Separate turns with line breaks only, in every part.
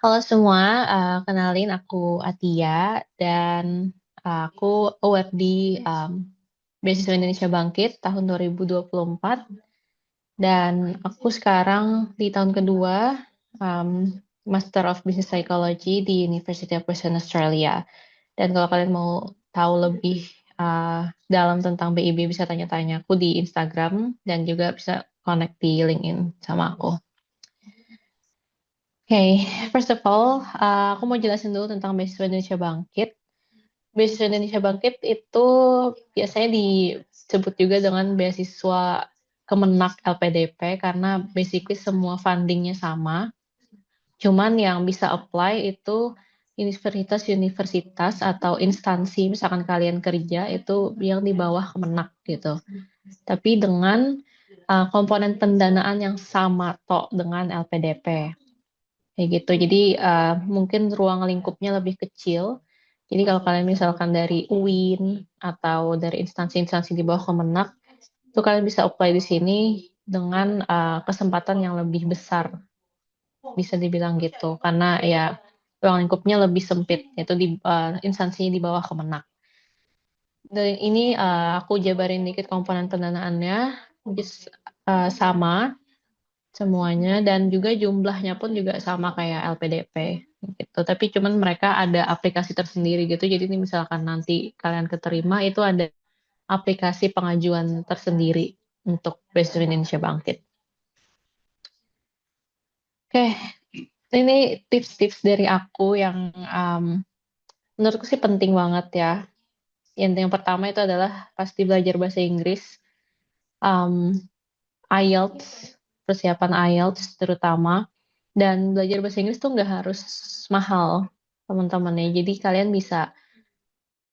Halo semua, kenalin aku Atia dan aku award di Beasiswa Indonesia Bangkit tahun 2024 dan aku sekarang di tahun kedua um, Master of Business Psychology di University of Western Australia. Dan kalau kalian mau tahu lebih dalam tentang BIB bisa tanya-tanya aku di Instagram dan juga bisa connect di LinkedIn sama aku. Oke, first of all, aku mau jelasin dulu tentang beasiswa Indonesia Bangkit. Beasiswa Indonesia Bangkit itu biasanya disebut juga dengan beasiswa Kemenak LPDP karena basically semua fundingnya sama. Cuman yang bisa apply itu universitas-universitas atau instansi, misalkan kalian kerja itu yang di bawah Kemenak gitu. Tapi dengan komponen pendanaan yang sama tok dengan LPDP. Kayak gitu. Jadi mungkin ruang lingkupnya lebih kecil. Jadi kalau kalian misalkan dari UIN atau dari instansi-instansi di bawah Kemenak, itu kalian bisa apply di sini dengan kesempatan yang lebih besar, bisa dibilang gitu. Karena ya ruang lingkupnya lebih sempit, yaitu di instansi di bawah Kemenak. Dan ini aku jabarin dikit komponen pendanaannya, sama semuanya dan juga jumlahnya pun juga sama kayak LPDP gitu. Tapi cuman mereka ada aplikasi tersendiri gitu. Jadi ini misalkan nanti kalian keterima itu ada aplikasi pengajuan tersendiri untuk Beasiswa Indonesia Bangkit. Oke, ini tips-tips dari aku yang menurutku sih penting banget ya. Yang pertama itu adalah pasti belajar bahasa Inggris, um, IELTS, persiapan IELTS terutama. Dan belajar bahasa Inggris tuh nggak harus mahal, teman-teman ya. Jadi kalian bisa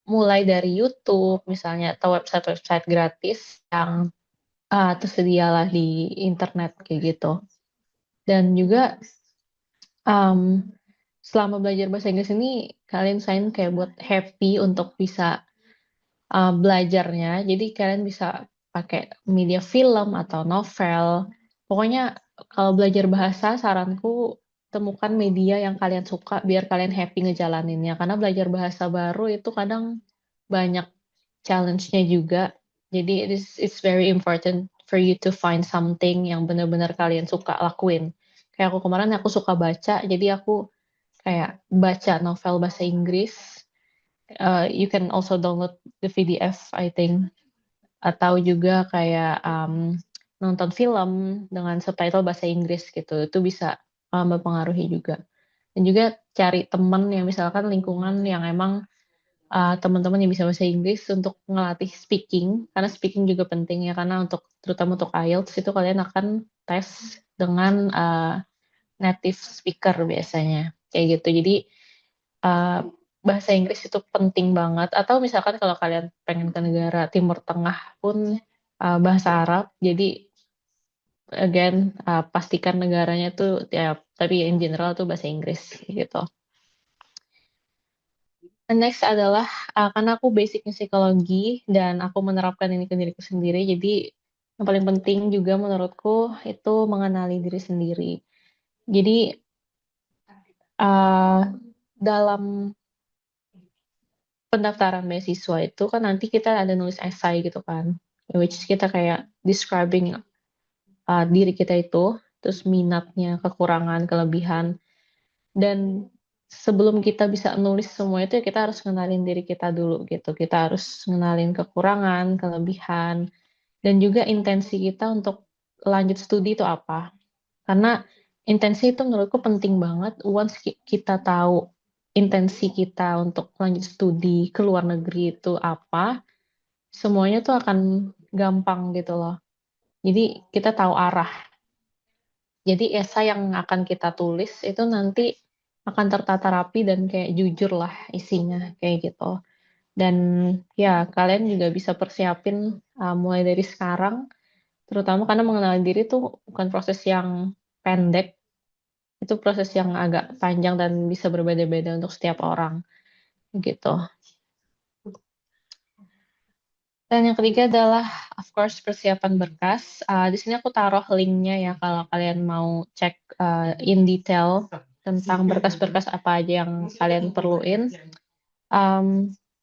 mulai dari YouTube misalnya atau website-website gratis yang tersedia lah di internet kayak gitu. Dan juga um, selama belajar bahasa Inggris ini kalian sign kayak buat happy untuk bisa belajarnya. Jadi kalian bisa pakai media film atau novel. Pokoknya kalau belajar bahasa, saranku temukan media yang kalian suka biar kalian happy ngejalaninnya. Karena belajar bahasa baru itu kadang banyak challenge-nya juga. Jadi it's very important for you to find something yang benar-benar kalian suka lakuin. Kayak aku kemarin aku suka baca, jadi aku kayak baca novel bahasa Inggris. You can also download the PDF, I think, atau juga kayak nonton film dengan subtitle bahasa Inggris gitu. Itu bisa mempengaruhi juga. Dan juga cari teman yang misalkan lingkungan yang emang teman-teman yang bisa bahasa Inggris untuk ngelatih speaking, karena speaking juga penting ya, karena terutama untuk IELTS itu kalian akan tes dengan native speaker biasanya, kayak gitu. Jadi uh, bahasa Inggris itu penting banget. Atau misalkan kalau kalian pengen ke negara Timur Tengah pun bahasa Arab. Jadi again pastikan negaranya tuh ya, tapi in general tuh bahasa Inggris gitu. And next adalah karena aku basicnya psikologi dan aku menerapkan ini ke diriku sendiri. Jadi yang paling penting juga menurutku itu mengenali diri sendiri. Jadi uh, dalam pendaftaran beasiswa itu kan nanti kita ada nulis essay gitu kan, which is kita kayak describing diri kita itu, terus minatnya, kekurangan, kelebihan, dan sebelum kita bisa nulis semua itu ya kita harus kenalin diri kita dulu gitu, kita harus kenalin kekurangan, kelebihan, dan juga intensi kita untuk lanjut studi itu apa, karena intensi itu menurutku penting banget. Once kita tahu intensi kita untuk lanjut studi ke luar negeri itu apa, semuanya tuh akan gampang gitu loh. Jadi kita tahu arah. Jadi esai yang akan kita tulis itu nanti akan tertata rapi dan kayak jujur lah isinya kayak gitu. Dan ya kalian juga bisa persiapin mulai dari sekarang, terutama karena mengenal diri tuh bukan proses yang pendek, itu proses yang agak panjang dan bisa berbeda-beda untuk setiap orang gitu. Dan yang ketiga adalah of course persiapan berkas. Di sini aku taruh linknya ya kalau kalian mau cek in detail tentang berkas-berkas apa aja yang kalian perluin.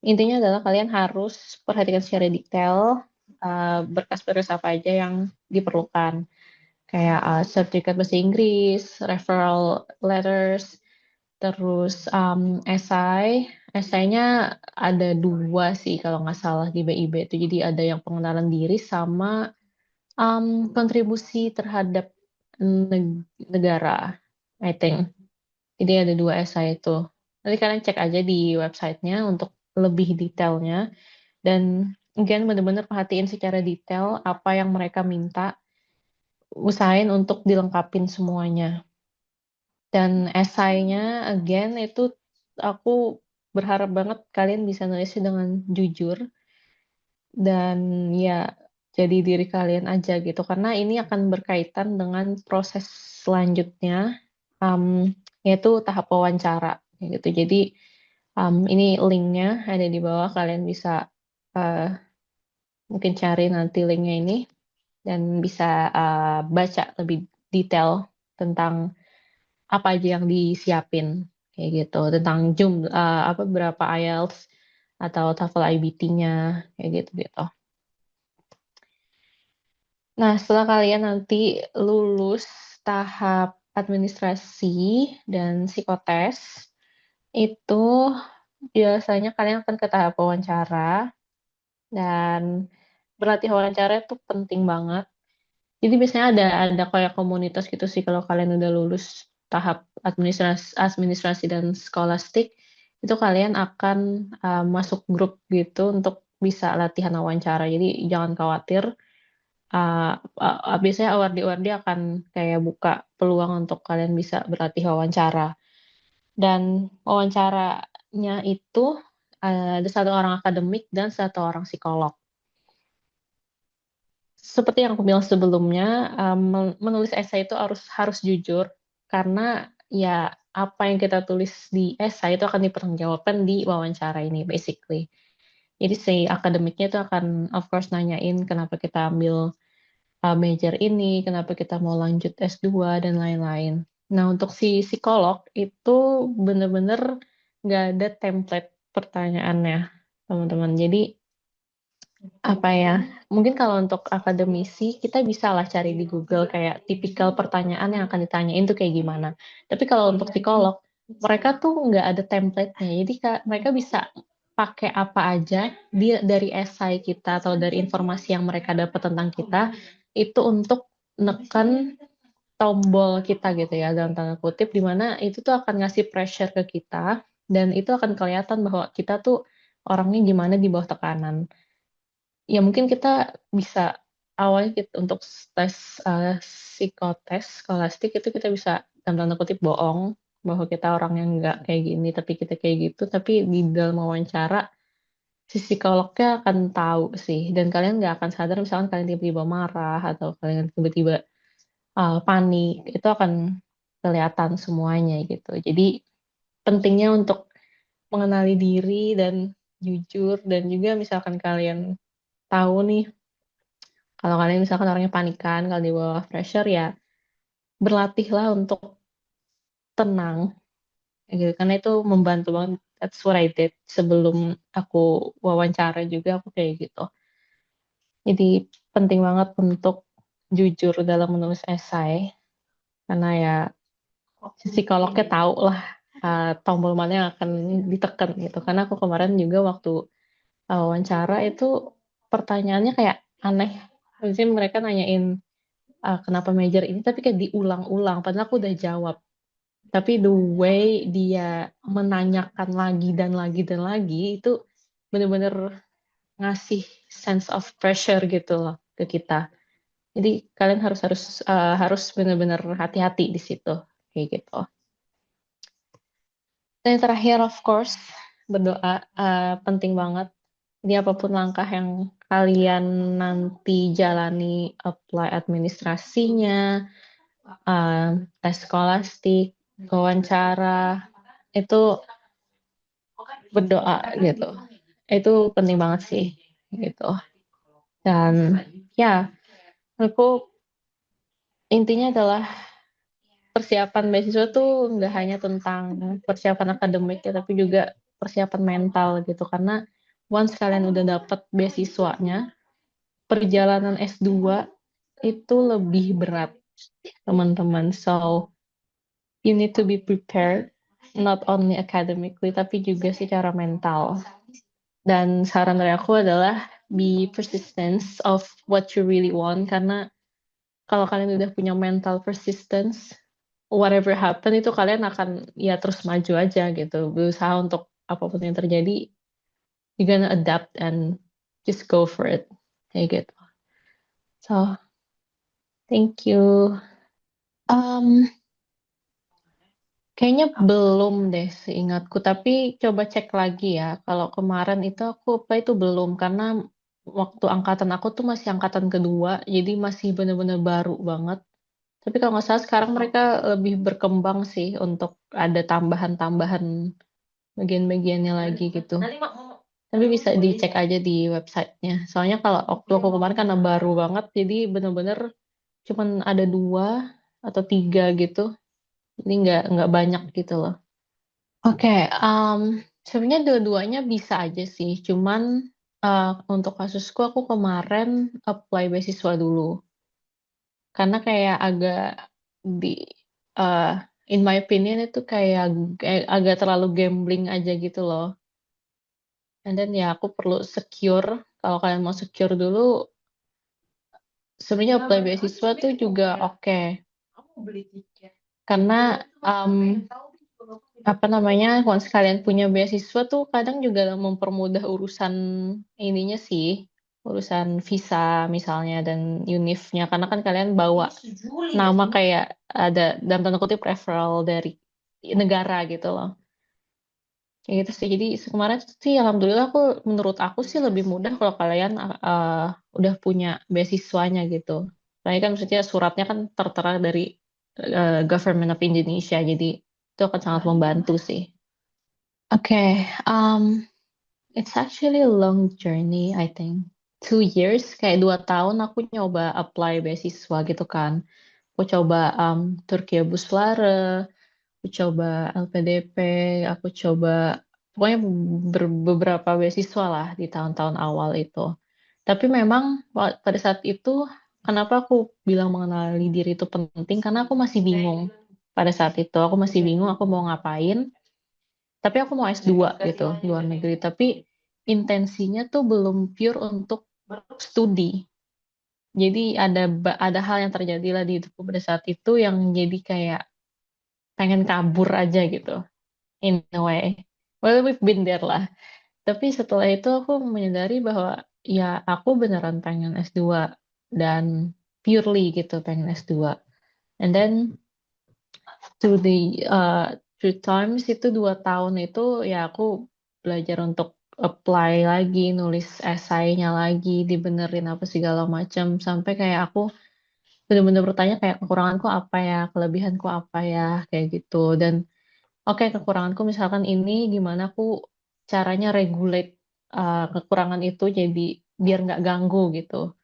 Intinya adalah kalian harus perhatikan secara detail berkas-berkas apa aja yang diperlukan. Kayak sertifikat bahasa Inggris, referral letters, terus esainya ada 2 sih kalau nggak salah di BIB itu. Jadi ada yang pengenalan diri sama kontribusi terhadap negara, I think. Jadi ada 2 esai itu. Nanti kalian cek aja di websitenya untuk lebih detailnya. Dan again bener-bener perhatiin secara detail apa yang mereka minta. Usahain untuk dilengkapin semuanya. Dan esainya again itu aku berharap banget kalian bisa nulisnya dengan jujur dan ya jadi diri kalian aja gitu karena ini akan berkaitan dengan proses selanjutnya yaitu tahap wawancara kayak gitu. Jadi ini linknya ada di bawah kalian bisa mungkin cari nanti linknya ini dan bisa baca lebih detail tentang apa aja yang disiapin kayak gitu tentang apa berapa IELTS atau TOEFL IBT-nya kayak gitu gitu. Nah, setelah kalian nanti lulus tahap administrasi dan psikotes, itu biasanya kalian akan ke tahap wawancara dan berlatih wawancara itu penting banget. Jadi biasanya ada kayak komunitas gitu sih kalau kalian udah lulus tahap administrasi dan skolastik, itu kalian akan masuk grup gitu untuk bisa latihan wawancara. Jadi jangan khawatir. Biasanya award-award akan kayak buka peluang untuk kalian bisa berlatih wawancara. Dan wawancaranya itu ada 1 orang akademik dan 1 orang psikolog. Seperti yang aku bilang sebelumnya, menulis esai itu harus jujur karena ya apa yang kita tulis di esai itu akan dipertanggungjawabkan di wawancara ini basically. Jadi si akademiknya itu akan of course nanyain kenapa kita ambil major ini, kenapa kita mau lanjut S2 dan lain-lain. Nah, untuk si psikolog itu bener-bener nggak ada template pertanyaannya, teman-teman. Jadi apa ya, mungkin kalau untuk akademisi kita bisa lah cari di Google kayak tipikal pertanyaan yang akan ditanyain tuh kayak gimana. Tapi kalau untuk psikolog, mereka tuh nggak ada template-nya. Jadi mereka bisa pakai apa aja dari esai kita atau dari informasi yang mereka dapat tentang kita itu untuk neken tombol kita gitu ya dalam tanda kutip di mana itu tuh akan ngasih pressure ke kita dan itu akan kelihatan bahwa kita tuh orangnya gimana di bawah tekanan. Ya mungkin kita bisa awalnya untuk tes psikotes skolastik itu kita bisa dalam tanda kutip bohong bahwa kita orang yang nggak kayak gini tapi kita kayak gitu tapi di dalam wawancara si psikolognya akan tahu sih dan kalian nggak akan sadar misalkan kalian tiba-tiba marah atau kalian tiba-tiba panik itu akan kelihatan semuanya gitu jadi pentingnya untuk mengenali diri dan jujur dan juga misalkan kalian tahu nih kalau kalian misalkan orangnya panikan, kalau di bawah pressure ya berlatihlah untuk tenang, gitu. Karena itu membantu banget. That's what I did sebelum aku wawancara juga aku kayak gitu. Jadi penting banget untuk jujur dalam menulis esai karena ya psikolognya tahu lah tombol mana yang akan ditekan gitu. Karena aku kemarin juga waktu wawancara itu pertanyaannya kayak aneh. Maksudnya mereka nanyain kenapa major ini tapi kayak diulang-ulang padahal aku udah jawab tapi the way dia menanyakan lagi dan lagi dan lagi itu bener-bener ngasih sense of pressure gitu loh ke kita jadi kalian harus bener-bener hati-hati di situ kayak gitu dan yang terakhir of course berdoa penting banget jadi apapun langkah yang kalian nanti jalani apply administrasinya tes skolastik, wawancara, itu berdoa gitu. Itu penting banget sih gitu. Dan ya, aku intinya adalah persiapan beasiswa tuh nggak hanya tentang persiapan akademik ya, tapi juga persiapan mental gitu. Karena once kalian udah dapet beasiswanya, perjalanan S2 itu lebih berat, teman-teman. So, you need to be prepared, not only academically, tapi juga secara mental. Dan saran dari aku adalah be persistent of what you really want, karena kalau kalian udah punya mental persistence, whatever happen itu kalian akan ya terus maju aja gitu. Berusaha untuk apapun yang terjadi, you're gonna adapt and just go for it. Kayak gitu. So, thank you. Um, Kayaknya belum deh seingatku, tapi coba cek lagi ya. Kalau kemarin itu aku apply itu belum, karena waktu angkatan aku tuh masih angkatan kedua, jadi masih bener-bener baru banget. Tapi kalau nggak salah sekarang mereka lebih berkembang sih untuk ada tambahan-tambahan bagian-bagiannya lagi gitu. Tapi bisa dicek aja di websitenya. Soalnya kalau waktu aku kemarin karena baru banget, jadi bener-bener cuman ada 2 atau 3 gitu. Jadi nggak banyak gitu loh. Oke, sebenarnya dua-duanya bisa aja sih. Cuman untuk kasusku aku kemarin apply beasiswa dulu. Karena kayak agak di uh, in my opinion itu kayak agak terlalu gambling aja gitu loh. And then ya aku perlu secure. Kalau kalian mau secure dulu, sebenarnya apply beasiswa tuh juga oke. Karena apa namanya, once kalian punya beasiswa tuh kadang juga mempermudah urusan ininya sih, urusan visa misalnya dan UNIF-nya, karena kan kalian bawa nama kayak ada dalam tanda kutip referral dari negara gitu loh. Kayak gitu sih. Jadi kemarin sih alhamdulillah menurut aku sih lebih mudah kalau kalian udah punya beasiswanya gitu. Soalnya kan maksudnya suratnya kan tertera dari Government of Indonesia, jadi itu akan sangat membantu sih. Okay, it's actually a long journey, I think. 2 years, kayak 2 tahun aku nyoba apply beasiswa gitu kan. Aku coba Turkiye Buswara, aku coba LPDP, aku coba pokoknya beberapa beasiswa lah di tahun-tahun awal itu. Tapi memang pada saat itu, kenapa aku bilang mengenali diri itu penting? Karena aku masih bingung pada saat itu. Aku masih bingung aku mau ngapain. Tapi aku mau S2 gitu, luar negeri. Tapi intensinya tuh belum pure untuk studi. Jadi ada hal yang terjadi lah di hidupku pada saat itu yang jadi kayak pengen kabur aja gitu, in a way. Well, we've been there lah. Tapi setelah itu aku menyadari bahwa ya aku beneran pengen S2 dan purely gitu pengen S2. And then to the through times itu 2 tahun itu ya aku belajar untuk apply lagi, nulis esainya lagi, dibenerin apa segala macam sampai kayak aku bener-bener bertanya kayak kekuranganku apa ya, kelebihanku apa ya, kayak gitu. Dan oke, kekuranganku misalkan ini gimana aku caranya regulate kekurangan itu jadi biar nggak ganggu gitu.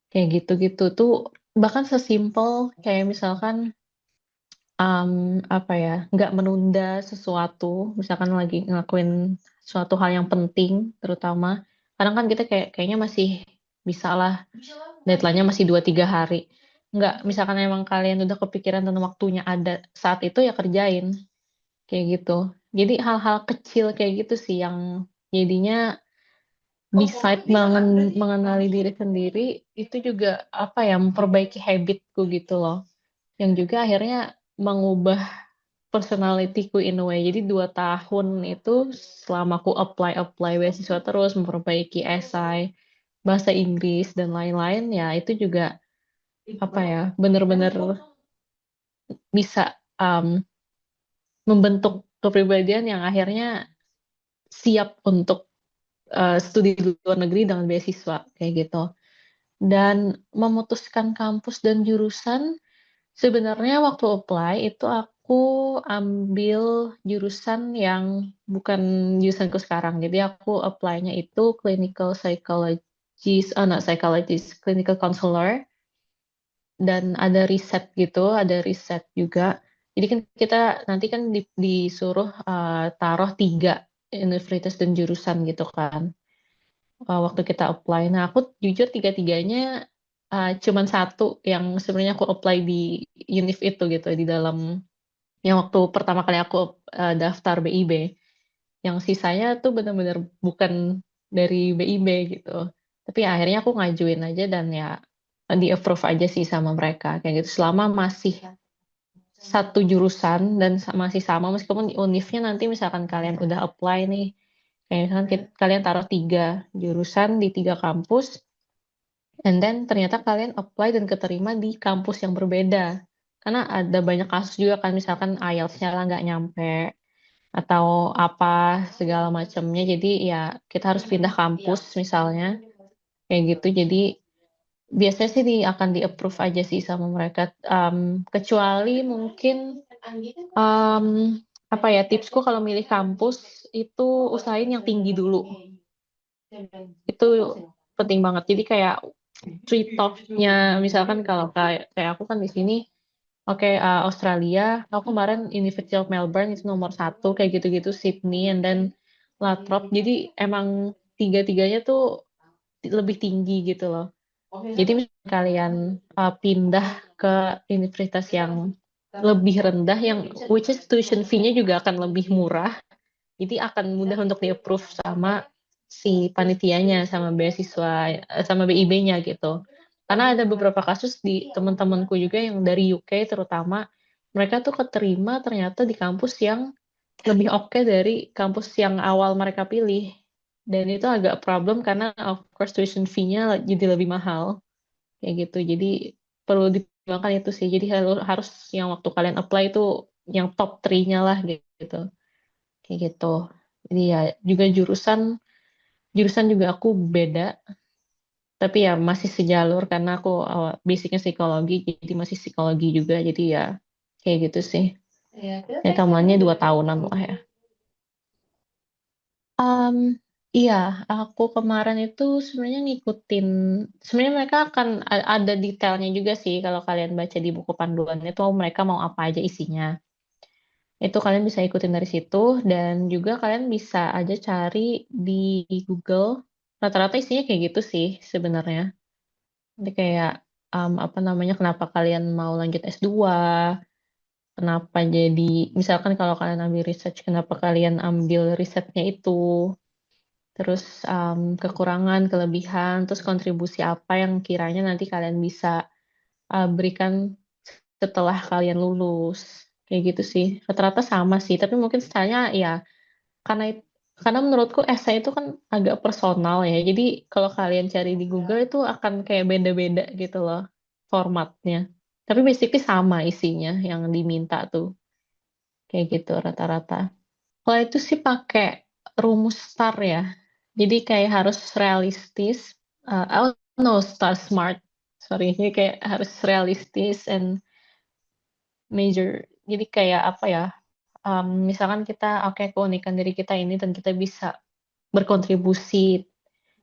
Kayak gitu-gitu tuh bahkan sesimpel kayak misalkan apa ya, nggak menunda sesuatu, misalkan lagi ngelakuin suatu hal yang penting, terutama, kadang kan kita kayaknya masih bisa lah, deadline-nya masih 2-3 hari. Nggak, misalkan emang kalian udah kepikiran dan waktunya ada saat itu ya kerjain, kayak gitu. Jadi hal-hal kecil kayak gitu sih yang jadinya beside mengenali diri sendiri, itu juga apa ya, memperbaiki habitku gitu loh. Yang juga akhirnya mengubah personality-ku in a way. Jadi 2 tahun itu selama aku apply beasiswa terus memperbaiki esai, bahasa Inggris dan lain-lain ya itu juga apa ya benar-benar bisa membentuk kepribadian yang akhirnya siap untuk studi di luar negeri dengan beasiswa kayak gitu. Dan memutuskan kampus dan jurusan sebenarnya waktu apply itu aku ambil jurusan yang bukan jurusanku sekarang. Jadi aku apply-nya itu clinical psychologist, not psychologist, clinical counselor dan ada riset gitu, ada riset juga. Jadi kan kita nanti kan disuruh taruh 3 universitas dan jurusan gitu kan. Waktu kita apply. Nah, aku jujur tiga-tiganya cuman satu yang sebenarnya aku apply di univ itu gitu di dalam yang waktu pertama kali aku daftar BIB. Yang sisanya tuh benar-benar bukan dari BIB gitu. Tapi ya akhirnya aku ngajuin aja dan ya di approve aja sih sama mereka kayak gitu. Selama masih satu jurusan dan masih sama meskipun univnya nanti misalkan kalian udah apply nih kayak misalkan kalian taruh 3 jurusan di 3 kampus and then ternyata kalian apply dan keterima di kampus yang berbeda karena ada banyak kasus juga kan misalkan IELTS-nya lah nggak nyampe atau apa segala macamnya jadi ya kita harus pindah kampus misalnya kayak gitu jadi biasanya sih akan di approve aja sih sama mereka. Kecuali mungkin um, apa ya tipsku kalau milih kampus itu usahain yang tinggi dulu. Itu penting banget. Jadi kayak trade off-nya misalkan kalau kayak aku kan di sini oke Australia, aku kemarin University of Melbourne itu nomor satu kayak gitu-gitu Sydney and then Lathrop. Jadi emang tiga-tiganya tuh lebih tinggi gitu loh. Jadi misalnya kalian pindah ke universitas yang lebih rendah, yang which is tuition fee-nya juga akan lebih murah, jadi akan mudah untuk di-approve sama si panitianya, sama beasiswa, sama BIB-nya gitu. Karena ada beberapa kasus di teman-temanku juga yang dari UK terutama, mereka tuh keterima ternyata di kampus yang lebih oke dari kampus yang awal mereka pilih. Dan itu agak problem karena of course tuition fee-nya jadi lebih mahal kayak gitu jadi perlu dipertimbangkan itu sih jadi harus yang waktu kalian apply itu yang top 3-nya lah gitu kayak gitu jadi ya juga jurusan jurusan juga aku beda tapi ya masih sejalur karena aku basicnya psikologi jadi masih psikologi juga jadi ya kayak gitu sih ya tambahannya 2 tahunan lah ya. Um, iya, aku kemarin itu sebenarnya ngikutin, sebenarnya mereka akan ada detailnya juga sih kalau kalian baca di buku panduan itu mereka mau apa aja isinya. Itu kalian bisa ikutin dari situ dan juga kalian bisa aja cari di Google. Rata-rata isinya kayak gitu sih sebenarnya. Jadi kayak apa namanya kenapa kalian mau lanjut S2, kenapa jadi misalkan kalau kalian ambil research kenapa kalian ambil risetnya itu. Terus kekurangan, kelebihan, terus kontribusi apa yang kiranya nanti kalian bisa berikan setelah kalian lulus. Kayak gitu sih. Rata-rata sama sih, tapi mungkin stylenya ya karena karena menurutku essay itu kan agak personal ya. Jadi kalau kalian cari di Google itu akan kayak beda-beda gitu loh formatnya. Tapi basically sama isinya yang diminta tuh. Kayak gitu rata-rata. Kalau itu sih pakai rumus STAR ya. Jadi kayak harus realistis. Oh no, STAR smart. Sorry, ini kayak harus realistis and major. Jadi kayak apa ya? Misalkan kita oke keunikan diri kita ini dan kita bisa berkontribusi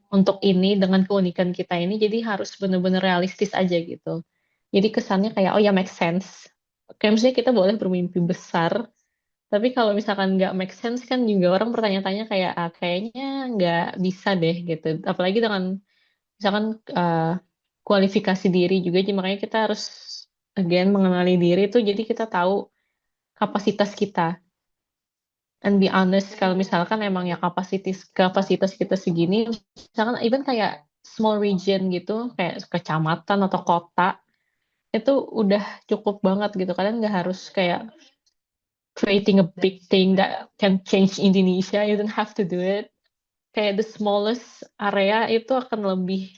untuk ini dengan keunikan kita ini. Jadi harus benar-benar realistis aja gitu. Jadi kesannya kayak oh ya make sense. Kayak misalnya kita boleh bermimpi besar, tapi kalau misalkan nggak make sense kan juga orang bertanya-tanya kayak kayaknya nggak bisa deh gitu. Apalagi dengan misalkan kualifikasi diri juga, jadi makanya kita harus again mengenali diri itu jadi kita tahu kapasitas kita. And be honest kalau misalkan emang ya kapasitas kapasitas kita segini, misalkan even kayak small region gitu, kayak kecamatan atau kota itu udah cukup banget gitu. Kalian nggak harus kayak creating a big thing that can change Indonesia. You don't have to do it. Kayak the smallest area itu akan lebih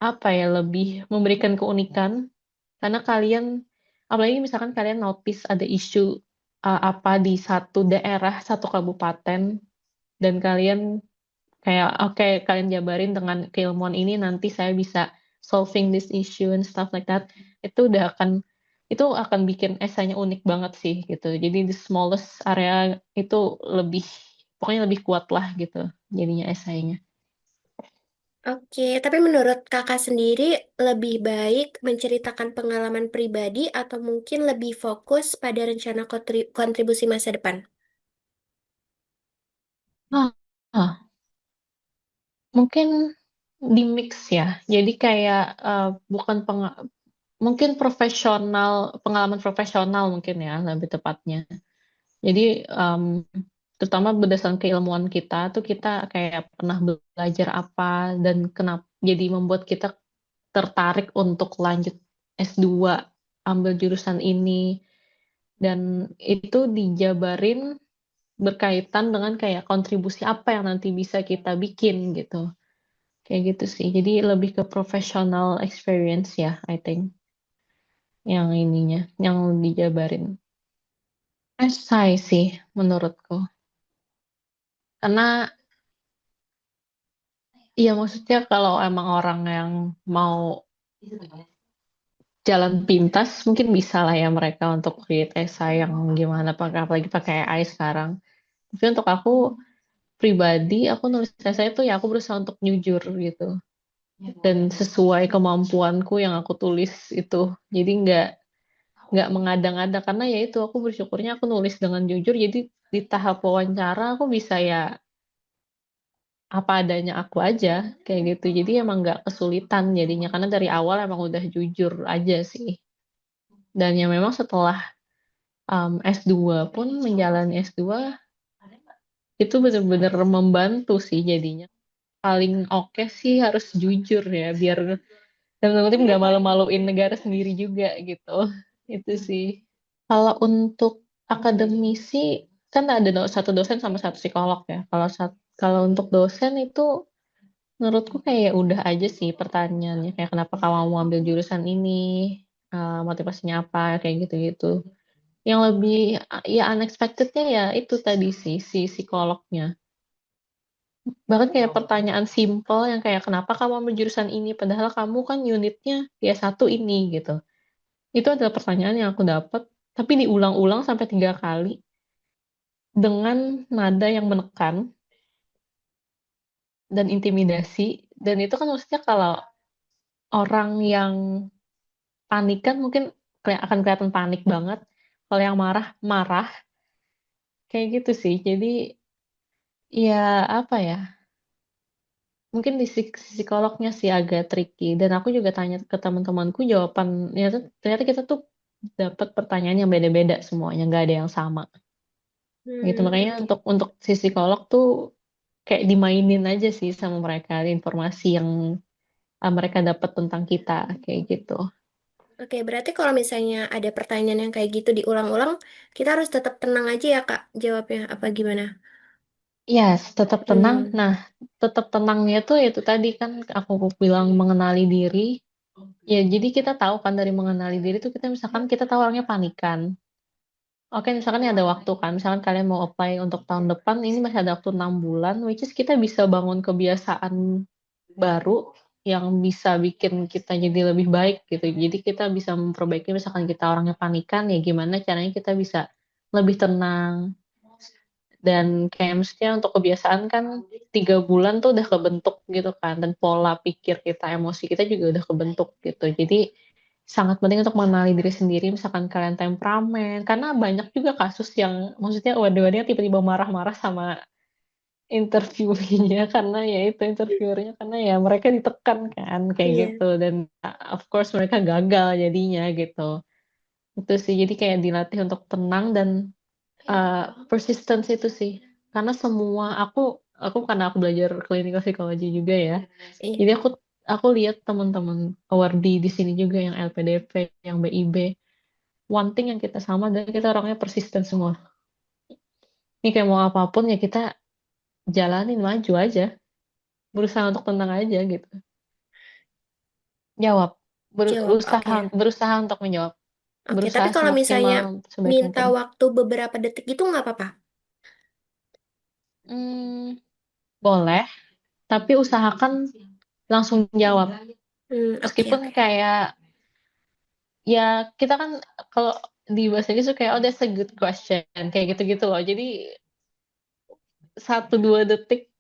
apa ya, lebih memberikan keunikan karena kalian apalagi misalkan kalian notice ada isu apa di satu daerah, satu kabupaten dan kalian kayak oke kalian jabarin dengan keilmuan ini nanti saya bisa solving this issue and stuff like that. Itu akan bikin esainya unik banget sih gitu. Jadi the smallest area itu lebih pokoknya lebih kuat lah gitu jadinya esainya.
Oke, tapi menurut kakak sendiri lebih baik menceritakan pengalaman pribadi atau mungkin lebih fokus pada rencana kontribusi masa depan?
Ah, ah, mungkin di mix ya. Jadi kayak bukan mungkin pengalaman profesional mungkin ya lebih tepatnya. Jadi terutama berdasarkan keilmuan kita tuh kita kayak pernah belajar apa dan kenapa jadi membuat kita tertarik untuk lanjut S2 ambil jurusan ini dan itu dijabarin berkaitan dengan kayak kontribusi apa yang nanti bisa kita bikin gitu. Kayak gitu sih. Jadi lebih ke professional experience ya, I think. Yang ininya, yang dijabarin. Esai sih, menurutku. Karena, ya maksudnya kalau emang orang yang mau jalan pintas, mungkin bisa lah ya mereka untuk create esai yang gimana, apalagi pakai AI sekarang. Tapi untuk aku pribadi, aku nulis esai itu ya aku berusaha untuk jujur gitu. Dan sesuai kemampuanku yang aku tulis itu. Jadi nggak mengada-ngada karena ya itu aku bersyukurnya aku nulis dengan jujur jadi di tahap wawancara aku bisa ya apa adanya aku aja kayak gitu jadi emang nggak kesulitan jadinya karena dari awal emang udah jujur aja sih dan ya memang setelah S2 pun menjalani S2 itu benar-benar membantu sih jadinya paling oke sih harus jujur ya biar dan nanti nggak malu-maluin negara sendiri juga gitu itu sih. Kalau untuk akademisi kan ada satu dosen sama satu psikolog ya. Kalau untuk dosen itu menurutku kayak udah aja sih pertanyaannya kayak kenapa kamu mau ambil jurusan ini, motivasinya apa kayak gitu-gitu. Yang lebih ya unexpectednya ya itu tadi sih si psikolognya. Bahkan kayak pertanyaan simple yang kayak kenapa kamu ambil jurusan ini padahal kamu kan unitnya ya satu ini gitu. Itu adalah pertanyaan yang aku dapat tapi diulang-ulang sampai 3 kali dengan nada yang menekan dan intimidasi. Dan itu kan maksudnya kalau orang yang panik kan mungkin akan kelihatan panik banget. Kalau yang marah, marah. Kayak gitu sih. Jadi ya apa ya, mungkin di psikolognya sih agak tricky. Dan aku juga tanya ke teman-temanku jawaban, ya ternyata kita tuh dapat pertanyaan yang beda-beda semuanya, nggak ada yang sama. Gitu makanya
Oke.
untuk si psikolog tuh kayak dimainin aja sih sama mereka informasi yang mereka dapat tentang kita kayak gitu.
Oke, berarti kalau misalnya ada pertanyaan yang kayak gitu diulang-ulang, kita harus tetap tenang aja ya, Kak, jawabnya apa gimana?
Yes, tetap tenang.
Hmm,
Nah, tetap tenangnya tuh itu tadi kan aku bilang mengenali diri. Ya, jadi kita tahu kan dari mengenali diri tuh kita misalkan kita tahu orangnya panikan. Oke, misalkan ini ada waktu kan, misalkan kalian mau apply untuk tahun depan, ini masih ada waktu 6 bulan, which is kita bisa bangun kebiasaan baru yang bisa bikin kita jadi lebih baik gitu. Jadi kita bisa memperbaiki misalkan kita orangnya panikan, ya gimana caranya kita bisa lebih tenang, dan kayak mestinya untuk kebiasaan kan 3 bulan tuh udah kebentuk gitu kan dan pola pikir kita emosi kita juga udah kebentuk gitu jadi sangat penting untuk mengenali diri sendiri misalkan kalian temperamen karena banyak juga kasus yang maksudnya wadah-wadahnya tiba-tiba marah-marah sama interviewnya karena ya itu interviewernya karena ya mereka ditekan kan kayak
iya,
gitu dan of course mereka gagal jadinya gitu itu sih jadi kayak dilatih untuk tenang dan persistence itu sih karena semua aku karena aku belajar clinical psychology juga ya
iya,
jadi aku lihat teman-teman awardee di sini juga yang LPDP yang BIB one thing yang kita sama dan kita orangnya persisten semua ini kayak mau apapun ya kita jalanin maju aja berusaha untuk tenang aja gitu jawab
jawab.
berusaha
Oke.
berusaha untuk menjawab
Oke, tapi
berusaha
kalau misalnya
semaksimal sebaik
minta
mungkin
waktu beberapa detik itu nggak apa-apa.
hmm, boleh tapi usahakan langsung jawab
Oke,
meskipun
oke.
kayak ya kita kan kalau di bahasa Inggris tuh kayak oh that's a good question kayak gitu-gitu loh jadi 1-2 detik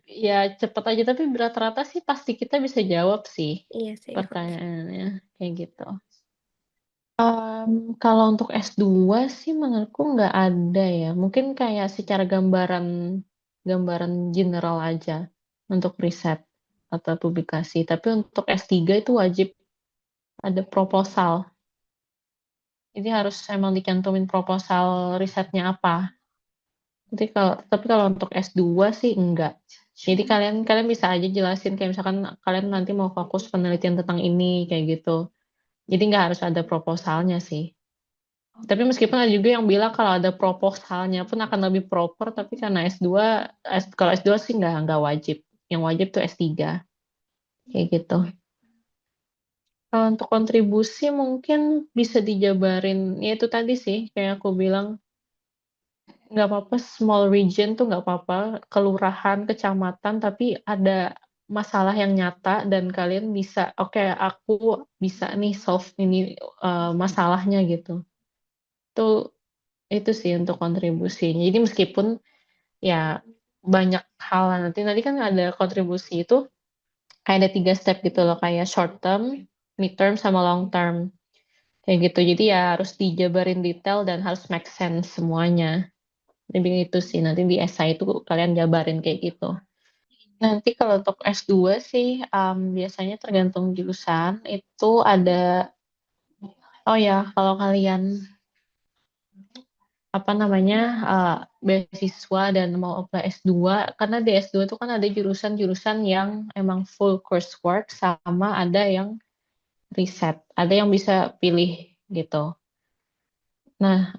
Ya cepet aja, tapi rata-rata sih pasti kita bisa jawab sih
Iya sih.
pertanyaannya kayak gitu. Kalau untuk S2 sih menurutku nggak ada ya. Mungkin kayak secara gambaran gambaran general aja untuk riset atau publikasi. Tapi untuk S3 itu wajib ada proposal. Jadi harus emang dicantumin proposal risetnya apa. Tapi kalau untuk S2 sih enggak. Jadi kalian kalian bisa aja jelasin kayak misalkan kalian nanti mau fokus penelitian tentang ini kayak gitu. Jadi nggak harus ada proposalnya sih. Tapi meskipun ada juga yang bilang kalau ada proposalnya pun akan lebih proper, tapi karena kalau S2 sih nggak wajib. Yang wajib tuh S3 kayak gitu. Kalau untuk kontribusi mungkin bisa dijabarin, ya itu tadi sih kayak aku bilang, nggak apa-apa small region tuh nggak apa-apa, kelurahan, kecamatan, tapi ada masalah yang nyata dan kalian bisa, oke aku bisa nih solve ini masalahnya gitu. Itu itu sih untuk kontribusinya. Jadi meskipun ya banyak hal nanti nanti kan ada kontribusi itu kayak ada 3 step gitu loh, kayak short term, mid term, sama long term kayak gitu. Jadi ya harus dijabarin detail dan harus make sense semuanya. Lebih itu sih, nanti di esai itu kalian jabarin kayak gitu. Nanti kalau untuk S2 sih biasanya tergantung jurusan. Itu ada, oh ya, kalau kalian apa namanya beasiswa dan mau apply S2, karena di S2 itu kan ada jurusan-jurusan yang emang full coursework sama ada yang riset. Ada yang bisa pilih gitu. Nah,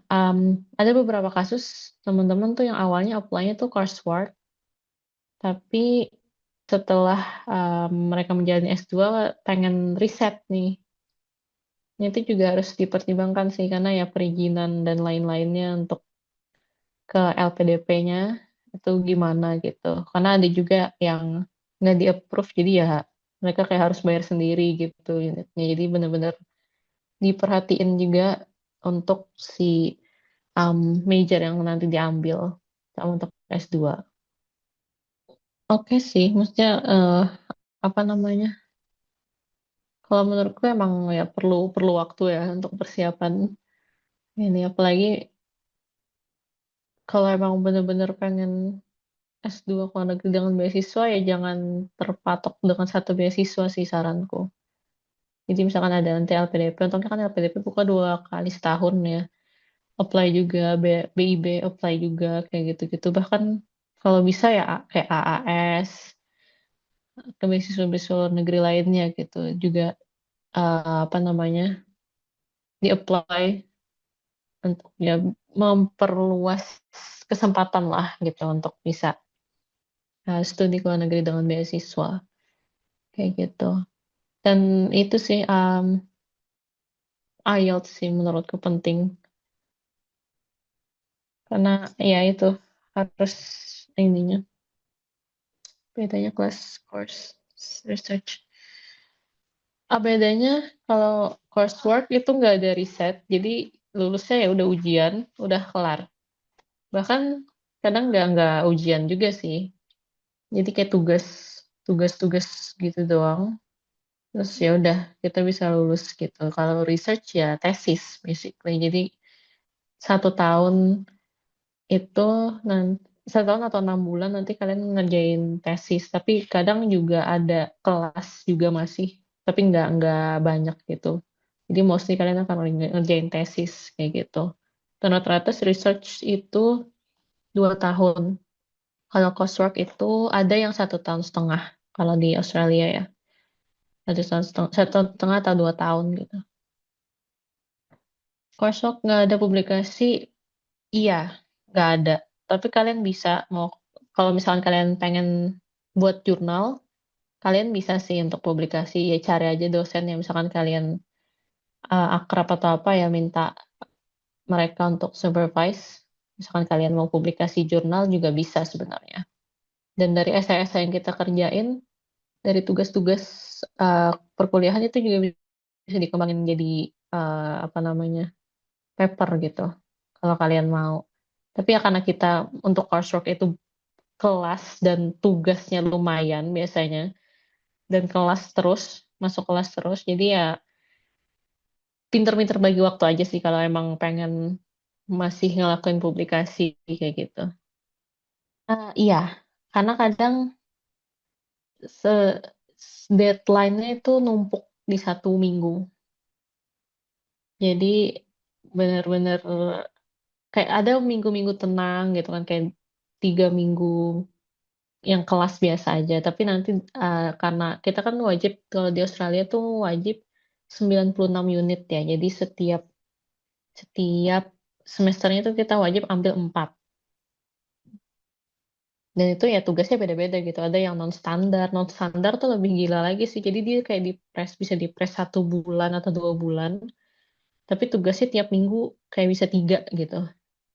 ada beberapa kasus teman-teman tuh yang awalnya apply-nya tuh coursework, tapi setelah mereka menjalani S2 pengen riset nih. Itu juga harus dipertimbangkan sih karena ya perizinan dan lain-lainnya untuk ke LPDP-nya itu gimana gitu. Karena ada juga yang nggak di-approve jadi ya mereka kayak harus bayar sendiri gitu unitnya. Jadi benar-benar diperhatiin juga untuk si major yang nanti diambil sama untuk S2. Oke sih, maksudnya apa namanya? Kalau menurutku emang ya perlu perlu waktu ya untuk persiapan ini, apalagi kalau emang bener-bener pengen S2 ke luar negeri dengan beasiswa ya jangan terpatok dengan satu beasiswa sih saranku. Jadi misalkan ada nanti LPDP, untungnya kan LPDP buka 2 kali setahun ya. Apply juga, BIB apply juga kayak gitu-gitu. Bahkan kalau bisa ya kayak AAS, ke beasiswa-beasiswa luar negeri lainnya gitu. Juga apa namanya, di-apply untuk ya memperluas kesempatan lah gitu untuk bisa studi ke luar negeri dengan beasiswa kayak gitu. Dan itu sih IELTS sih menurutku penting karena ya itu harus ininya bedanya kelas course research. Bedanya kalau coursework itu nggak ada riset, jadi lulusnya ya udah ujian, udah kelar. Bahkan kadang nggak ujian juga sih. Jadi kayak tugas-tugas gitu doang. Terus ya udah kita bisa lulus gitu. Kalau research ya tesis basically. Jadi 1 tahun itu nanti 1 tahun atau 6 bulan nanti kalian ngerjain tesis. Tapi kadang juga ada kelas juga masih, tapi nggak banyak gitu. Jadi mostly kalian akan ngerjain tesis kayak gitu. Dan rata-rata research itu 2 tahun. Kalau coursework itu ada yang 1 tahun setengah. Kalau di Australia ya, 1 tahun setengah atau 2 tahun gitu. Coursework nggak ada publikasi, iya, nggak ada. Tapi kalian bisa mau kalau misalkan kalian pengen buat jurnal, kalian bisa sih untuk publikasi. Ya cari aja dosen yang misalkan kalian akrab atau apa ya minta mereka untuk supervise. Misalkan kalian mau publikasi jurnal juga bisa sebenarnya. Dan dari essay-essay yang kita kerjain, dari tugas-tugas perkuliahan itu juga bisa dikembangin jadi apa namanya paper gitu. Kalau kalian mau. Tapi ya karena kita untuk coursework itu kelas dan tugasnya lumayan biasanya, dan kelas terus, masuk kelas terus. Jadi ya pinter-pinter bagi waktu aja sih kalau emang pengen masih ngelakuin publikasi kayak gitu. Iya, karena kadang se deadline-nya itu numpuk di 1 minggu. Jadi bener-bener kayak ada minggu-minggu tenang gitu kan, kayak 3 minggu yang kelas biasa aja. Tapi nanti karena kita kan wajib, kalau di Australia tuh wajib 96 unit ya. Jadi setiap setiap semesternya tuh kita wajib ambil 4. Dan itu ya tugasnya beda-beda gitu. Ada yang non standar. Non standar tuh lebih gila lagi sih. Jadi dia kayak bisa di press 1 bulan atau 2 bulan. Tapi tugasnya tiap minggu kayak bisa 3 gitu.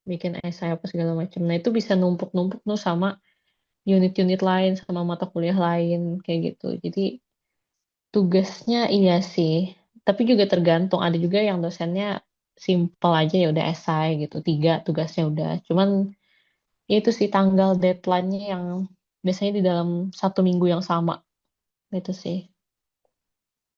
Bikin esai apa segala macam. Nah itu bisa numpuk-numpuk tuh sama unit-unit lain, sama mata kuliah lain kayak gitu. Jadi tugasnya iya sih. Tapi juga tergantung. Ada juga yang dosennya simple aja ya udah esai gitu. 3 tugasnya udah. Cuman ya itu sih tanggal deadline-nya yang biasanya di dalam 1 minggu yang sama. Itu sih.